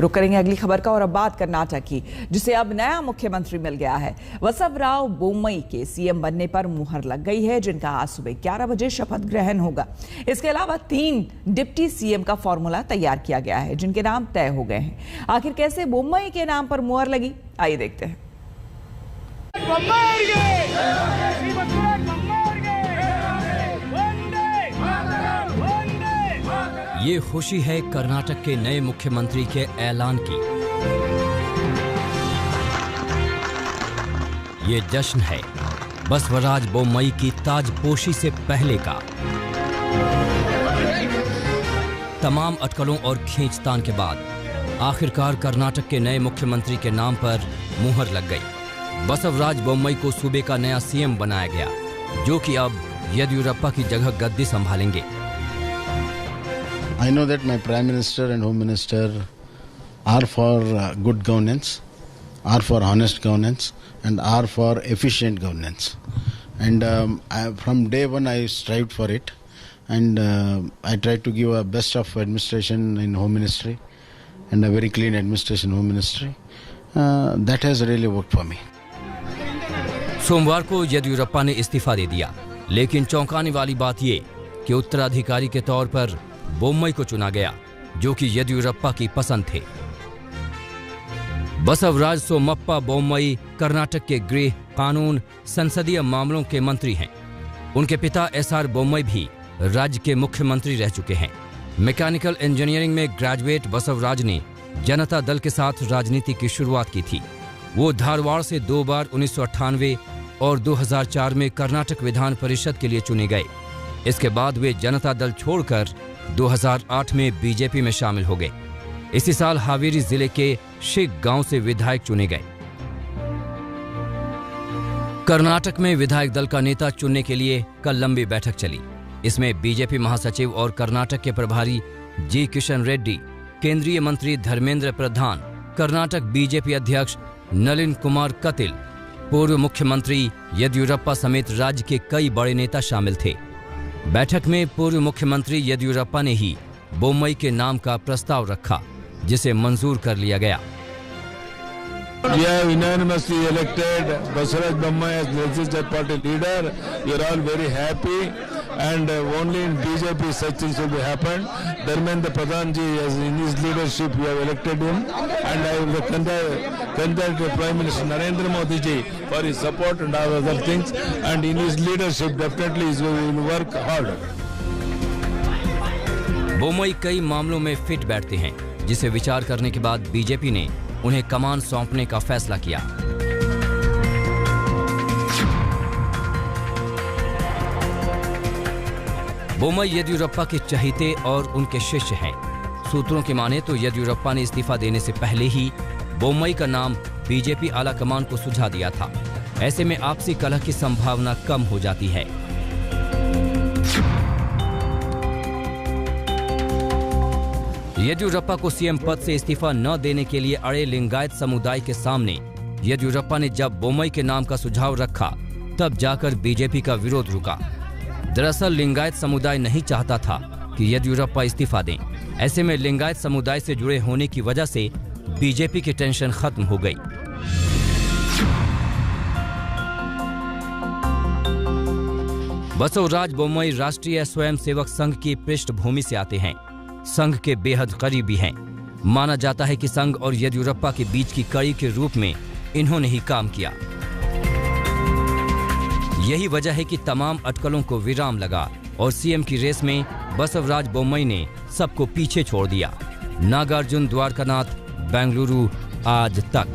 रुक करेंगे अगली खबर का और अब बात कर्नाटक की, जिसे अब नया मुख्यमंत्री मिल गया है। बसवराज बोम्मई के सीएम बनने पर मुहर लग गई है, जिनका आज सुबह 11 बजे शपथ ग्रहण होगा। इसके अलावा 3 डिप्टी सीएम का फॉर्मूला तैयार किया गया है, जिनके नाम तय हो गए हैं। आखिर कैसे बोम्मई के नाम पर मुहर लगी, आइए देखते हैं। ये खुशी है कर्नाटक के नए मुख्यमंत्री के ऐलान की। ये जश्न है बसवराज बोम्मई की ताजपोशी से पहले का। तमाम अटकलों और खींचतान के बाद आखिरकार कर्नाटक के नए मुख्यमंत्री के नाम पर मुहर लग गई। बसवराज बोम्मई को सूबे का नया सीएम बनाया गया, जो कि अब येदियुरप्पा की जगह गद्दी संभालेंगे। I know that my Prime Minister and Home Minister are for good governance, are for honest governance, and are for efficient governance. And from day one I strived for it, and I tried to give a best of administration in Home Ministry and a very clean administration in Home Ministry. That has really worked for me. सोमवार को येदियुरप्पा ने इस्तीफा दे दिया, लेकिन चौंकाने वाली बात ये कि उत्तराधिकारी के तौर पर बोम्मई को चुना गया, जो कि येदियुरप्पा की पसंद थे। बसवराज सोमप्पा बोम्मई कर्नाटक के गृह, कानून, संसदीय मामलों के मंत्री हैं। उनके पिता एसआर बोम्मई भी राज्य के मुख्यमंत्री रह चुके हैं। मैकेनिकल इंजीनियरिंग में ग्रेजुएट बसवराज ने जनता दल के साथ राजनीति की शुरुआत की थी। वो धारवाड़ से 2 बार 1998 और 2004 में कर्नाटक विधान परिषद के लिए चुने गए। इसके बाद वे जनता दल छोड़कर 2008 में बीजेपी में शामिल हो गए। इसी साल हावेरी जिले के शिग गांव से विधायक चुने गए। कर्नाटक में विधायक दल का नेता चुनने के लिए कल लंबी बैठक चली। इसमें बीजेपी महासचिव और कर्नाटक के प्रभारी जी किशन रेड्डी, केंद्रीय मंत्री धर्मेंद्र प्रधान, कर्नाटक बीजेपी अध्यक्ष नलिन कुमार कटिल, पूर्व मुख्यमंत्री येदियुरप्पा समेत राज्य के कई बड़े नेता शामिल थे। बैठक में पूर्व मुख्यमंत्री येदियुरप्पा ने ही बोम्मई के नाम का प्रस्ताव रखा, जिसे मंजूर कर लिया गया। We have unanimously elected Basaraj Bommai as legislative party leader. We are all very happy, and only in BJP such things will be happen. Dharmendra Pradhan ji, as in his leadership, we have elected him, and I will contact Prime Minister Narendra Modi ji for his support and all other things. And in his leadership, definitely he will work hard. Bommai कई मामलों में fit बैठते हैं, जिसे विचार करने के बाद बीजेपी ने उन्हें कमान सौंपने का फैसला किया। बोम्मई येदियुरप्पा के चहेते और उनके शिष्य हैं। सूत्रों की माने तो येदियुरप्पा ने इस्तीफा देने से पहले ही बोम्मई का नाम बीजेपी आला कमान को सुझा दिया था। ऐसे में आपसी कलह की संभावना कम हो जाती है। येदियुरप्पा को सीएम पद से इस्तीफा न देने के लिए अड़े लिंगायत समुदाय के सामने येदियुरप्पा ने जब बोम्मई के नाम का सुझाव रखा, तब जाकर बीजेपी का विरोध रुका। दरअसल लिंगायत समुदाय नहीं चाहता था कि येदियुरप्पा इस्तीफा दें। ऐसे में लिंगायत समुदाय से जुड़े होने की वजह से बीजेपी की टेंशन खत्म हो गई। बसवराज बोम्मई राष्ट्रीय स्वयंसेवक संघ की पृष्ठभूमि से आते हैं। संघ के बेहद करीबी हैं। माना जाता है कि संघ और येदियुरप्पा के बीच की कड़ी के रूप में इन्होंने ही काम किया। यही वजह है कि तमाम अटकलों को विराम लगा और सीएम की रेस में बसवराज बोम्मई ने सबको पीछे छोड़ दिया। नागार्जुन द्वारकानाथ, बेंगलुरु, आज तक।